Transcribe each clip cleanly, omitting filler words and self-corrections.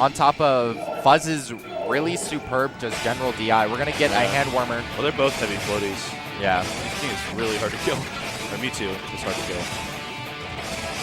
on top of Fuzz's really superb just general DI. We're going to get a hand warmer. Well, they're both heavy floaties. Yeah. I think it's really hard to kill. Or me too. It's hard to kill.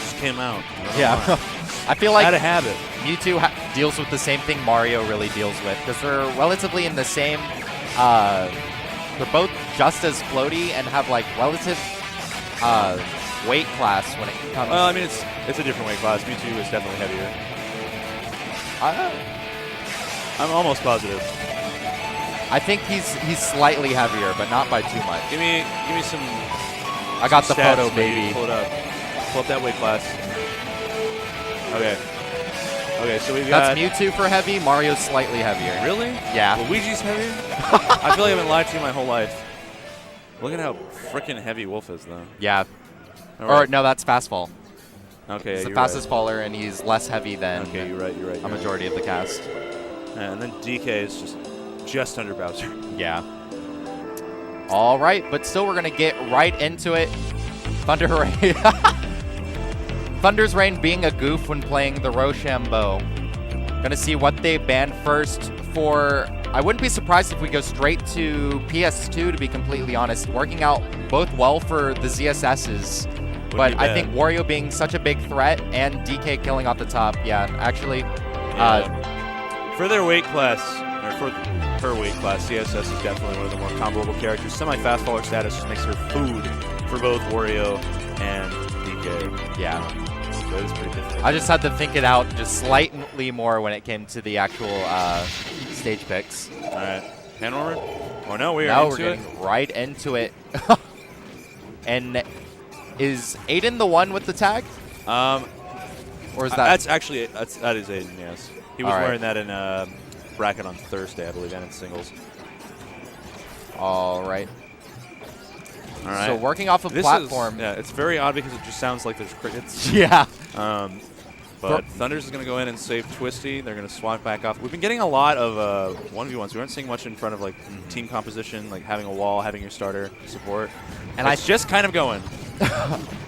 Just came out. Yeah. I feel like out of habit. Mewtwo deals with the same thing Mario really deals with, because they're relatively in the same. They're both just as floaty and have like relative weight class when it comes. Well, I mean it's a different weight class. Mewtwo is definitely heavier. I'm almost positive. I think he's slightly heavier, but not by too much. Give me some. I got the stats, photo, maybe. baby. Pull it up. Pull up that weight class. Okay. Okay, so we've That's got. Mewtwo for heavy. Mario's slightly heavier. Really? Yeah. Luigi's heavy? I feel like I've been lied to my whole life. Look at how freaking heavy Wolf is, though. Yeah. All Or right. no, that's fast fall. Okay, He's the you're fastest right. faller, and he's less heavy than Okay, you're right. a majority of the cast. And then DK is just under Bowser. Yeah. All right, but still we're going to get right into it. ThundeRzReiGN being a goof when playing the Rochambeau. Gonna see what they ban first for. I wouldn't be surprised if we go straight to PS2, to be completely honest. Working out both well for the ZSSs. But I think Wario being such a big threat and DK killing off the top. Yeah, actually. For their weight class, or for her weight class, CSS is definitely one of the more comboable characters. Semi-fast faller status just makes her food for both Wario and DK. Yeah. So it was pretty difficult. I just had to think it out just slightly more when it came to the actual stage picks. All right. Hand warmer? Oh, no, we are Now into we're it. getting right into it. And is Aidan the one with the tag? Or is that? That's actually, that is Aidan, yes. He was All right. wearing that in bracket on Thursday, I believe, and in singles. All right. All right. So working off of platform. Yeah, it's very odd because it just sounds like there's crickets. Yeah. But Thunder's is going to go in and save Twisty. They're going to swap back off. We've been getting a lot of 1v1s. We aren't seeing much in front of like team composition, like having a wall, having your starter support. And it's just kind of going.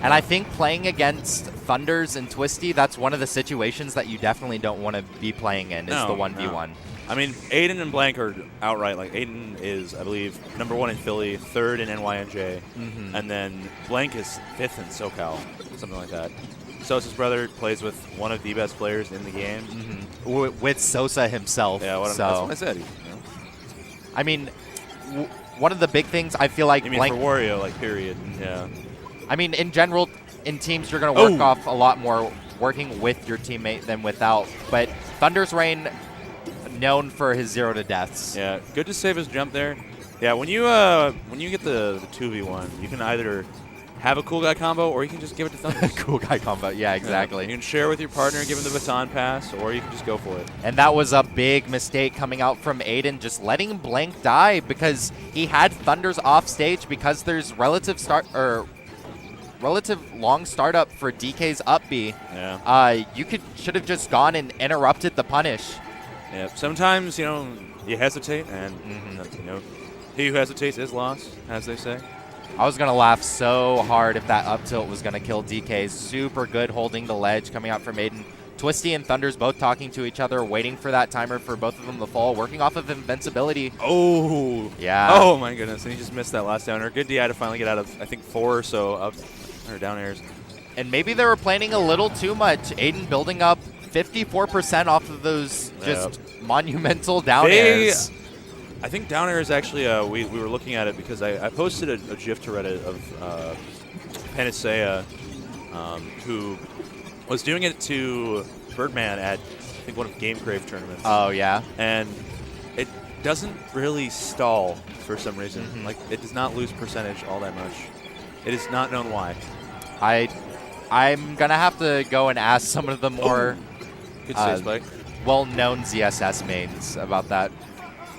And I think playing against Thunders and Twisty, that's one of the situations that you definitely don't want to be playing in, is the 1v1. I mean, Aidan and Blank are outright. Like, Aidan is, I believe, #1 in Philly, 3rd in NYNJ, and then Blank is 5th in SoCal, something like that. Sosa's brother plays with one of the best players in the game. With Sosa himself. Yeah, that's what I said. You know? I mean, one of the big things I feel like You mean Blank... for Wario, like, period. Yeah. I mean, in general, in teams, you're going to work off a lot more working with your teammate than without. But ThundeRzReiGN, known for his 0 to deaths. Yeah, good to save his jump there. Yeah, when you get the 2v1, you can either have a cool guy combo or you can just give it to Thunder. Cool guy combo, yeah, exactly. Yeah, you can share with your partner, give him the baton pass, or you can just go for it. And that was a big mistake coming out from Aidan, just letting Blank die because he had Thunders off stage because there's relative long startup for DK's up B. Yeah. You should have just gone and interrupted the punish. Yeah. Sometimes, you know, you hesitate, and you know, he who hesitates is lost, as they say. I was going to laugh so hard if that up tilt was going to kill DK. Super good holding the ledge coming out from Aidan. Twisty and Thunders both talking to each other, waiting for that timer for both of them to fall, working off of invincibility. Oh. Yeah. Oh, my goodness. And he just missed that last down air. Good DI to finally get out of, I think, 4 or so up or down airs. And maybe they were planning a little too much. Aidan building up 54% off of those just monumental down airs. I think down air is actually, we were looking at it because I posted a GIF to Reddit of Panacea, who was doing it to Birdman at, I think, one of Game Crave tournaments. Oh, yeah? And it doesn't really stall for some reason. Like, it does not lose percentage all that much. It is not known why. I'm going to have to go and ask some of the more Good save spike. well-known ZSS mains about that.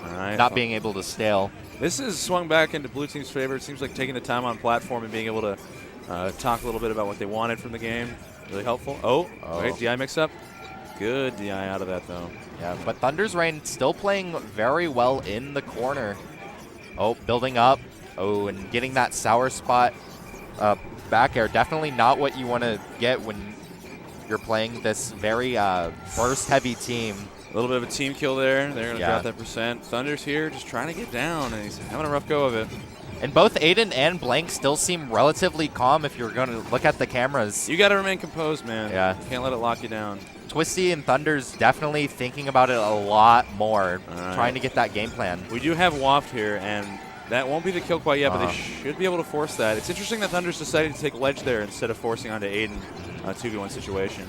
All right. Not being able to stale. This is swung back into Blue Team's favor. It seems like taking the time on platform and being able to talk a little bit about what they wanted from the game. Really helpful. Oh. Right, DI mix-up. Good DI out of that, though. Yeah, but ThundeRzReiGN still playing very well in the corner. Oh, building up. Oh, and getting that sour spot back air. Definitely not what you want to get when you're playing this very burst-heavy team. A little bit of a team kill there. They're going to Yeah. drop that percent. Thunder's here just trying to get down, and he's having a rough go of it. And both Aidan and Blank still seem relatively calm if you're going to look at the cameras. You got to remain composed, man. Yeah. You can't let it lock you down. Twisty and Thunder's definitely thinking about it a lot more, right. trying to get that game plan. We do have Waft here, and that won't be the kill quite yet, but they should be able to force that. It's interesting that Thunder's decided to take ledge there instead of forcing onto Aidan a 2v1 situation.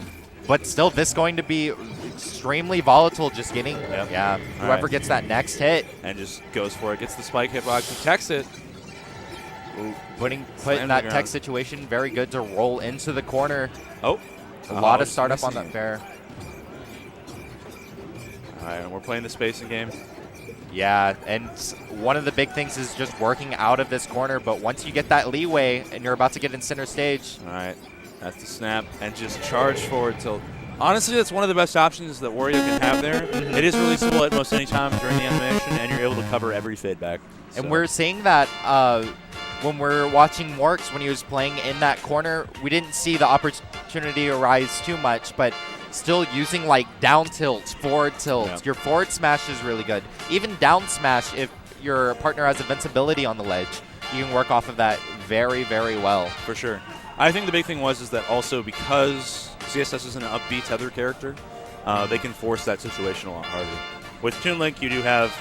But still, this going to be extremely volatile, just getting, Yep. whoever gets that next hit. And just goes for it, gets the spike hitbox, protects it. Ooh, Put in slams that the tech ground. situation, very good to roll into the corner. Oh. A lot of just startup on missing that it. fair. All right, and we're playing the spacing game. Yeah, and one of the big things is just working out of this corner, but once you get that leeway and you're about to get in center stage. All right, that's the snap, and just charge forward till. Honestly, that's one of the best options that Wario can have there. It is releasable at most any time during the animation, and you're able to cover every feedback. And So- we're seeing that when we're watching Morks, when he was playing in that corner, we didn't see the opportunity arise too much, but still using like down tilts, forward tilts. Yeah. Your forward smash is really good. Even down smash, if your partner has invincibility on the ledge, you can work off of that very, very well. For sure. I think the big thing is that also because ZSS is an upbeat tether character, they can force that situation a lot harder. With Toon Link, you do have,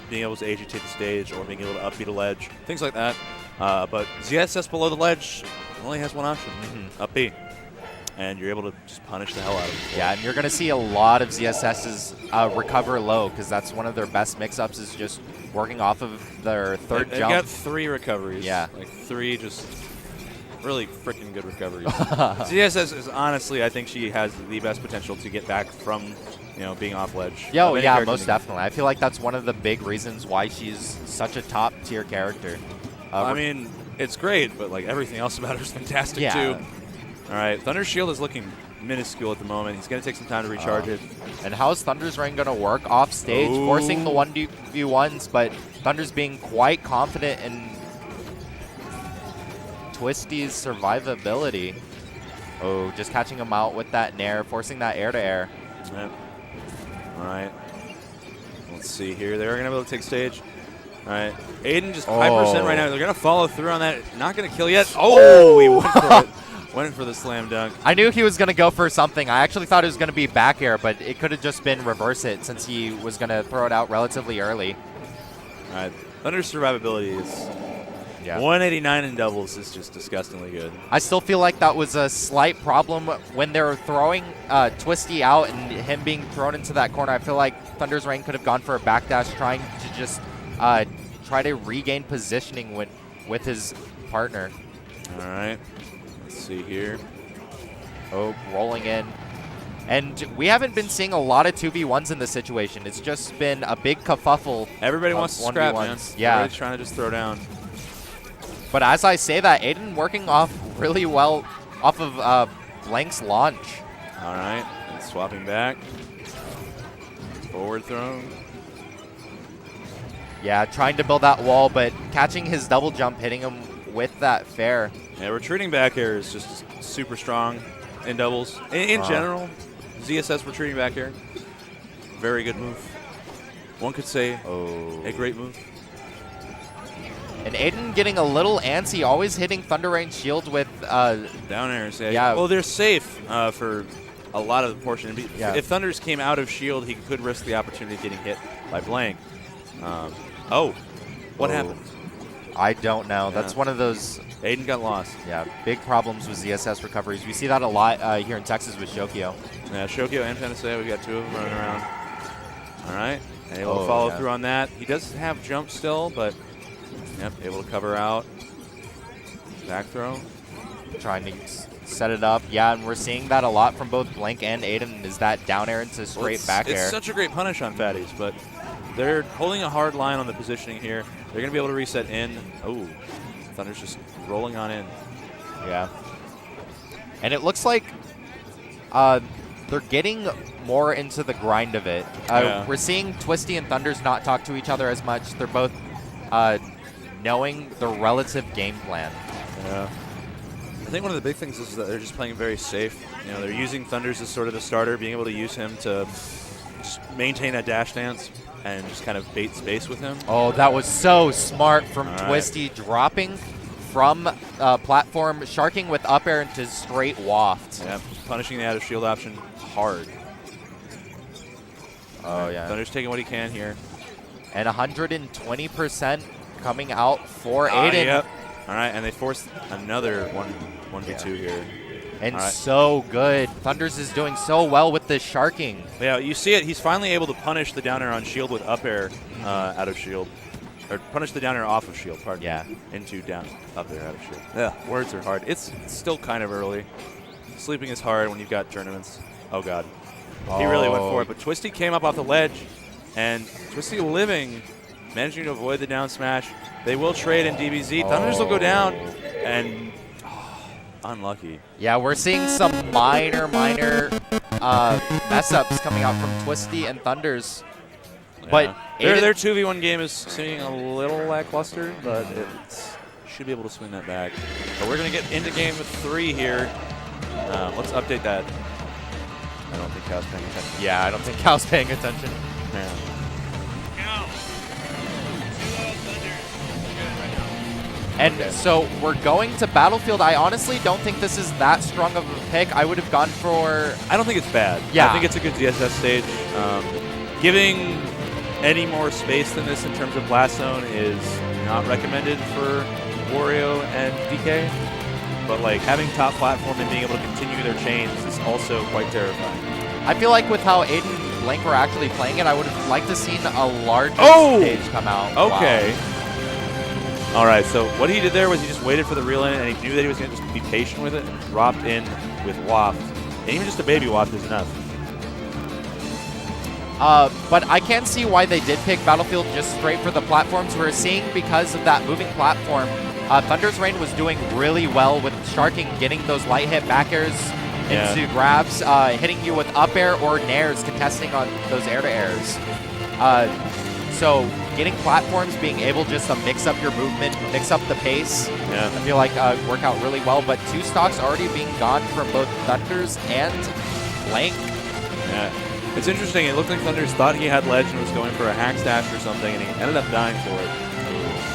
being able to AG take the stage or being able to upbeat a ledge, things like that. But ZSS below the ledge only has one option, up-B. And you're able to just punish the hell out of it. Yeah, and you're going to see a lot of ZSS's recover low, because that's one of their best mix-ups, is just working off of their third They've jump. got 3 recoveries. Yeah. Like 3 just really freaking good recoveries. ZSS is honestly, I think she has the best potential to get back from, being off ledge. Yeah, yeah, most definitely. I feel like that's one of the big reasons why she's such a top-tier character. I mean, it's great, but like everything else about her is fantastic too. All right, Thunder's shield is looking minuscule at the moment. He's going to take some time to recharge it. And how is ThundeRzReiGN going to work off stage, forcing the 1v1s, but Thunder's being quite confident in Twisty's survivability. Oh, just catching him out with that nair, forcing that air-to-air. Yep. All right. Let's see here. They're going to be able to take stage. All right. Aidan just high percent right now. They're going to follow through on that. Not going to kill yet. Oh, he went for it. Went for the slam dunk. I knew he was going to go for something. I actually thought it was going to be back air, but it could have just been reverse it since he was going to throw it out relatively early. All right. Thunder's survivability is 189 in doubles is just disgustingly good. I still feel like that was a slight problem when they were throwing Twisty out and him being thrown into that corner. I feel like ThundeRzReiGN could have gone for a backdash, trying to just try to regain positioning with his partner. All right. Let's see here. Oh, rolling in. And we haven't been seeing a lot of 2v1s in this situation. It's just been a big kerfuffle. Everybody wants to scrap, man. Yeah. Everybody's trying to just throw down. But as I say that, Aidan working off really well off of Blank's launch. All right. And swapping back. Forward throw. Yeah, trying to build that wall, but catching his double jump, hitting him with that fair. Yeah, retreating back air is just super strong in doubles. In general, ZSS retreating back air, very good move. One could say a great move. And Aidan getting a little antsy, always hitting ThundeRzReiGN shield with down airs. Yeah. Well, they're safe for a lot of the portion. If Thunders came out of shield, he could risk the opportunity of getting hit by Blank. What happened? I don't know. Yeah. That's one of those. Aidan got lost. Yeah, big problems with ZSS recoveries. We see that a lot here in Texas with Shokyo. Yeah, Shokyo and Panacea, we've got 2 of them running around. All right, and able to follow through on that. He does have jump still, but able to cover out. Back throw. Trying to set it up. Yeah, and we're seeing that a lot from both Blank and Aidan, is that down air into straight back air. It's such a great punish on fatties, but they're holding a hard line on the positioning here. They're going to be able to reset in. Oh, Thunder's just rolling on in. Yeah. And it looks like they're getting more into the grind of it. We're seeing Twisty and Thunders not talk to each other as much. They're both knowing the relative game plan. Yeah. I think one of the big things is that they're just playing very safe. You know, they're using Thunders as sort of the starter, being able to use him to just maintain that dash dance and just kind of bait space with him. Oh, that was so smart from All right. Twisty, dropping from platform, sharking with up air into straight waft. Yeah, punishing the out of shield option hard. Oh, yeah. Thunder's taking what he can here. And 120% coming out for Aidan. Yep. All right, and they forced another 1v2 here. And right. so good. Thunders is doing so well with this sharking. Yeah, you see it. He's finally able to punish the down air on shield with up air out of shield. Or punish the down air off of shield, pardon. Yeah. Into down, up air out of shield. Yeah, words are hard. It's still kind of early. Sleeping is hard when you've got tournaments. Oh, God. He really went for it. But Twisty came up off the ledge. And Twisty living, managing to avoid the down smash. They will trade in DBZ. Thunders will go down. And unlucky. Yeah, we're seeing some minor mess-ups coming out from Twisty and Thunders. Yeah. But their 2v1 game is seeming a little lackluster, but it should be able to swing that back. But we're going to get into game 3 here. Let's update that. I don't think Cal's paying attention. Yeah, I don't think Cal's paying attention. Yeah. And so we're going to Battlefield. I honestly don't think this is that strong of a pick. I would have gone for... I don't think it's bad. Yeah. I think it's a good ZSS stage. Giving any more space than this in terms of blast zone is not recommended for Wario and DK. But like having top platform and being able to continue their chains is also quite terrifying. I feel like with how Aidan and Blank were actually playing it, I would have liked to seen a larger stage come out. Okay. Wow. All right, so what he did there was he just waited for the reel in, and he knew that he was going to just be patient with it, and dropped in with waft. And even just a baby waft is enough. But I can see why they did pick Battlefield just straight for the platforms. We're seeing because of that moving platform, ThundeRzReiGN was doing really well with sharking, getting those light hit back airs into grabs, hitting you with up air or nairs, contesting on those air-to-airs. So getting platforms, being able just to mix up your movement, mix up the pace, I feel like work out really well. But 2 stocks already being gone from both Thunders and Blank. Yeah. It's interesting. It looked like Thunders thought he had ledge and was going for a hack stash or something, and he ended up dying for it.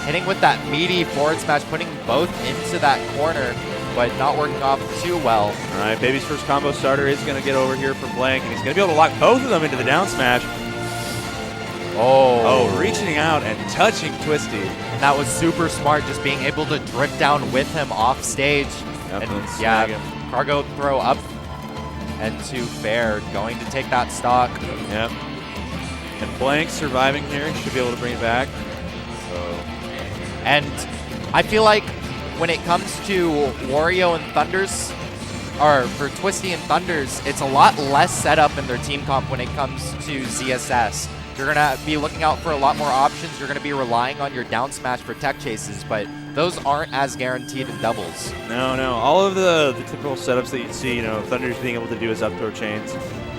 Hitting with that meaty forward smash, putting both into that corner, but not working off too well. All right, Baby's first combo starter is going to get over here for Blank, and he's going to be able to lock both of them into the down smash. Oh, reaching out and touching Twisty. And that was super smart, just being able to drift down with him off stage. Yep, And yeah, cargo throw up and to fair, going to take that stock. Yep. And Blank surviving here, should be able to bring it back. And I feel like when it comes to Wario and Thunders, or for Twisty and Thunders, it's a lot less setup in their team comp when it comes to ZSS. You're going to be looking out for a lot more options. You're going to be relying on your down smash for tech chases, but those aren't as guaranteed in doubles. No. All of the typical setups that you'd see, you know, Thunder's being able to do his up throw chains,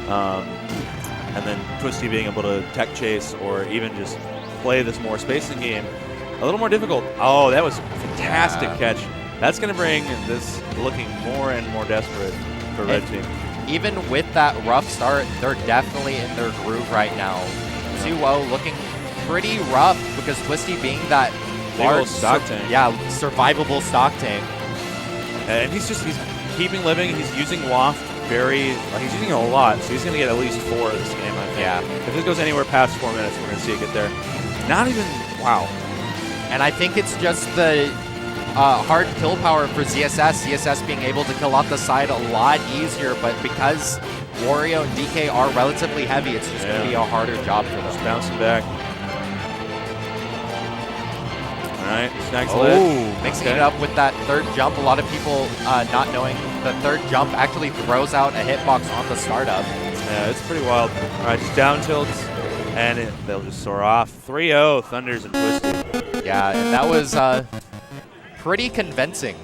and then Twisty being able to tech chase or even just play this more spacing game, a little more difficult. Oh, that was a fantastic catch. That's going to bring this looking more and more desperate for Red Team. Even with that rough start, they're definitely in their groove right now. 2-0 looking pretty rough because Twisty being that large stock tank. Yeah, survivable stock tank. And he's keeping living. He's using waft he's using it a lot, so he's going to get at least 4 this game, I think. Yeah. If it goes anywhere past 4 minutes, we're going to see it get there. Not even, wow. And I think it's just the hard kill power for ZSS. ZSS being able to kill off the side a lot easier, but because Wario and DK are relatively heavy, it's just going to be a harder job for them. Just bouncing back. All right, snags ledge. Mixing it up with that third jump. A lot of people not knowing the third jump actually throws out a hitbox on the startup. Yeah, it's pretty wild. All right, just down tilts, and they'll just soar off. 3-0, Thunders and Twisty. Yeah, and that was pretty convincing.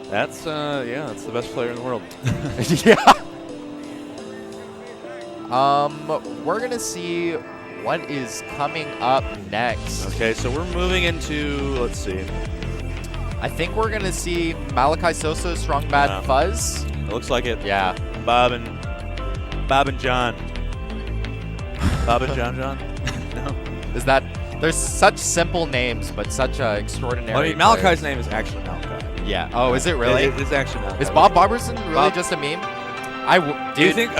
That's that's the best player in the world. Yeah. We're gonna see what is coming up next. Okay, so we're moving into, let's see. I think we're gonna see Malachi Sosa, Strong Bad Yeah. Fuzz. It looks like it. Yeah. Bob and John. Bob and John. No. Is that? There's such simple names, but such extraordinary. I mean, Malachi's name is actually Malachi. Yeah. Oh, is it really? It's actually Malachi. Is Bob Barberson really Bob- just a meme? Do you Dude, think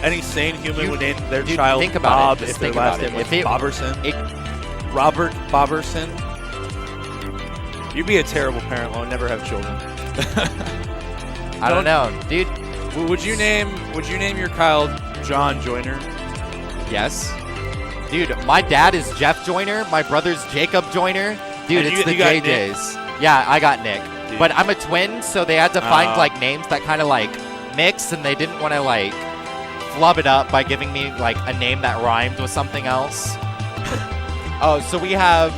any sane human would name their dude, child think about it. Bob Just if their think about last it. name was If it- Boberson? Robert Boberson? You'd be a terrible parent. I'll never have children. I don't know, dude. Would you name your child John Joyner? Yes. Dude, my dad is Jeff Joyner. My brother's Jacob Joyner. Dude, And it's you the got JJs. Yeah, I got Nick. Dude. But I'm a twin, so they had to find Oh. like names that kind of like mix, and they didn't want to like flub it up by giving me like a name that rhymed with something else. Oh, so we have